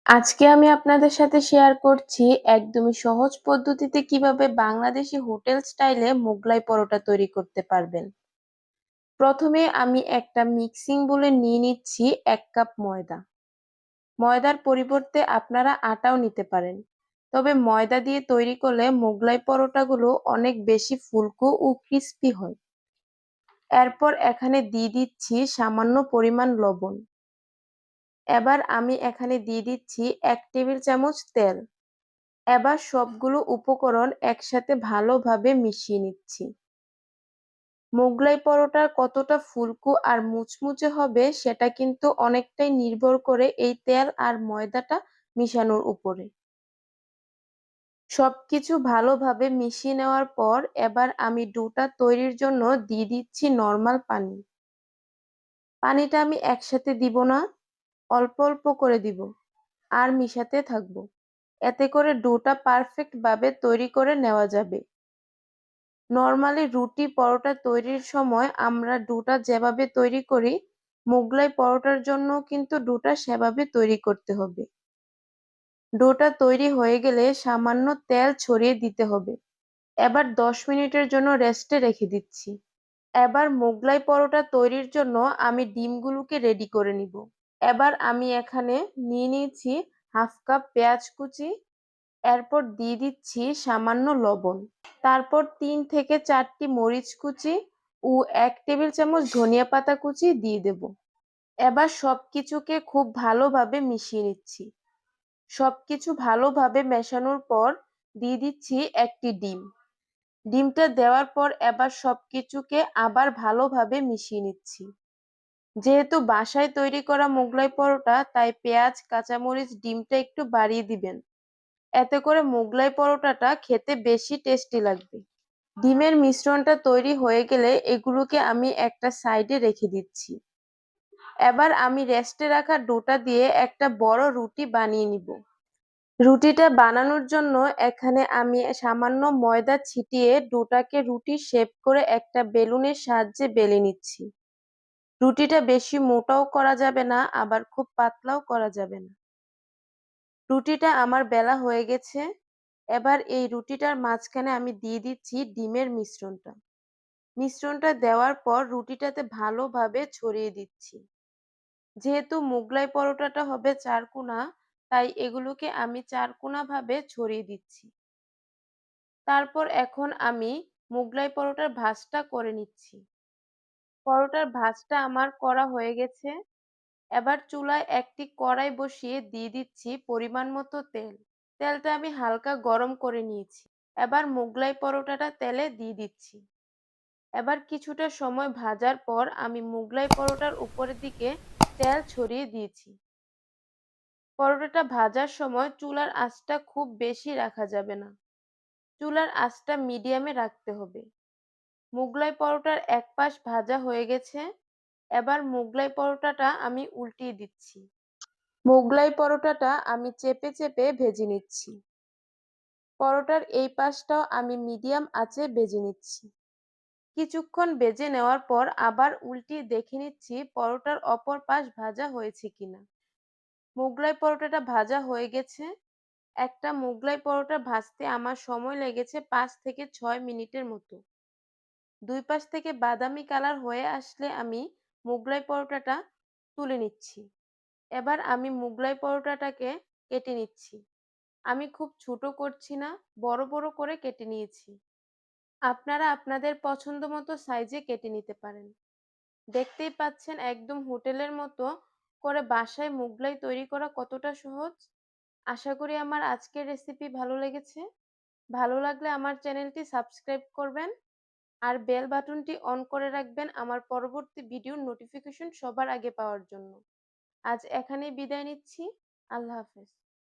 আজকে আমি আপনাদের সাথে শেয়ার করছি একদমই সহজ পদ্ধতিতে কিভাবে বাংলাদেশি হোটেল স্টাইলে মোগলাই পরোটা তৈরি করতে পারবেন। প্রথমে আমি একটা মিক্সিং বোলে নিয়ে নিচ্ছি 1 কাপ ময়দা। ময়দার পরিবর্তে আপনারা আটাও নিতে পারেন। তবে ময়দা দিয়ে তৈরি করলে মোগলাই পরোটাগুলো অনেক বেশি ফুলকো ও ক্রিস্পি হয়। এরপর এখানে দিয়ে দিচ্ছি সামান্য পরিমাণ লবণ। এবার আমি এখানে দিয়ে দিচ্ছি 1 টেবিল চামচ তেল। এবার সবগুলো উপকরণ একসাথে ভালোভাবে মিশিয়ে নিচ্ছি। মোগলাই পরোটা কতটা ফুলকো আর মুচমুচে হবে সেটা কিন্তু অনেকটাই নির্ভর করে এই তেল আর ময়দাটা মিশানোর উপরে। সবকিছু ভালোভাবে মিশিয়ে নেওয়ার পর এবার আমি ডোটা তৈরির জন্য দিয়ে দিচ্ছি নরমাল পানি। পানিটা আমি একসাথে দিব না, অল্প অল্প করে দিব আর মিশাতে থাকবো। এতে করে ডোটা পারফেক্ট ভাবে তৈরি করে নেওয়া যাবে। নরমালি রুটি পরোটা তৈরির সময় আমরা ডোটা যেভাবে তৈরি করি, মোগলাই পরোটার জন্যও কিন্তু ডোটা সেভাবে তৈরি করতে হবে। ডোটা তৈরি হয়ে গেলে সামান্য তেল ছড়িয়ে দিতে হবে। এবার 10 মিনিটের জন্য রেস্টে রেখে দিচ্ছি। এবার মোগলাই পরোটা তৈরির জন্য আমি ডিমগুলোকে রেডি করে নিব। এবার আমি এখানে নিয়ে নিয়েছি হাফ কাপ পেঁয়াজ কুচি, এরপর দিয়ে দিচ্ছি সামান্য লবণ। তারপর 3 থেকে 4টি মরিচ কুচি ও 1 টেবিল চামচ ধনিয়া পাতা কুচি দিয়ে দেব। এবার সবকিছুকে খুব ভালোভাবে মিশিয়ে নিচ্ছি। সবকিছু ভালোভাবে মেশানোর পর দিয়ে দিচ্ছি একটি ডিম। ডিমটা দেওয়ার পর এবার সবকিছুকে আবার ভালোভাবে মিশিয়ে নিচ্ছি। যেহেতু বাসায় তৈরি করা মোগলাই পরোটা তাই পেঁয়াজ, কাঁচামরিচ, ডিমটা একটু বাড়িয়ে দিবেন। এতে করে মোগলাই পরোটাটা খেতে বেশি টেস্টি লাগবে। ডিমের মিশ্রণটা তৈরি হয়ে গেলে এগুলোকে আমি একটা সাইডে রেখে দিচ্ছি। এবার আমি রেস্টে রাখা ডোটা দিয়ে একটা বড় রুটি বানিয়ে নিব। রুটিটা বানানোর জন্য এখানে আমি সামান্য ময়দা ছিটিয়ে ডোটাকে রুটির শেপ করে একটা বেলুনের সাহায্যে বেলে নিচ্ছি। রুটিটা বেশি মোটাও করা যাবে না, আবার খুব পাতলাও করা যাবে না। রুটিটা আমার বেলা হয়ে গেছে। এবার এই রুটিটার মাঝখানে আমি দিয়ে দিচ্ছি ডিমের মিশ্রণটা। মিশ্রণটা দেওয়ার পর রুটিটাতে ভালোভাবে ছড়িয়ে দিচ্ছি। যেহেতু মোগলাই পরোটাটা হবে চারকোনা, তাই এগুলোকে আমি চারকোনা ভাবে ছড়িয়ে দিচ্ছি। তারপর এখন আমি মোগলাই পরোটার ভাঁজটা করে নিচ্ছি। পরোটার ভাঁজটা আমার করা হয়ে গেছে। এবার চুলায় একটি কড়াই বসিয়ে দিয়ে দিচ্ছি পরিমাণ মতো তেল। তেলটা আমি হালকা গরম করে নিয়েছি। এবার মোগলাই পরোটাটা তেলে দিয়ে দিচ্ছি। এবার কিছুটা সময় ভাজার পর আমি মোগলাই পরোটার উপরের দিকে তেল ছড়িয়ে দিয়েছি। পরোটাটা ভাজার সময় চুলার আঁচটা খুব বেশি রাখা যাবে না। চুলার আঁচটা মিডিয়ামে রাখতে হবে। মোগলাই পরোটার এক পাশ ভাজা হয়ে গেছে। এবার মোগলাই পরোটাটা আমি উল্টিয়ে দিচ্ছি। মোগলাই পরোটাটা আমি চেপে চেপে ভেজে নিচ্ছি। পরোটার এই পাশটাও আমি মিডিয়াম আঁচে ভেজে নিচ্ছি। কিছুক্ষণ ভেজে নেওয়ার পর আবার উল্টিয়ে দেখে নিচ্ছি পরোটার অপর পাশ ভাজা হয়েছে কিনা। মোগলাই পরোটাটা ভাজা হয়ে গেছে। একটা মোগলাই পরোটা ভাজতে আমার সময় লেগেছে 5 থেকে 6 মিনিটের মতো। দুই পাশ থেকে বাদামি কালার হয়ে আসলে আমি মোগলাই পরোটাটা তুলে নিচ্ছি। এবার আমি মোগলাই পরোটাটাকে কেটে নিচ্ছি। আমি খুব ছোট করছি না, বড় বড় করে কেটে নিয়েছি। আপনারা আপনাদের পছন্দ মতো সাইজে কেটে নিতে পারেন। দেখতেই পাচ্ছেন একদম হোটেলের মতো করে বাসায় মোগলাই তৈরি করা কতটা সহজ। আশা করি আমার আজকের রেসিপি ভালো লেগেছে। ভালো লাগলে আমার চ্যানেলটি সাবস্ক্রাইব করবেন আর বেল বাটনটি অন করে রাখবেন আমার পরবর্তী ভিডিওর নোটিফিকেশন সবার আগে পাওয়ার জন্য। আজ এখানেই বিদায় নিচ্ছি। আল্লাহ হাফেজ।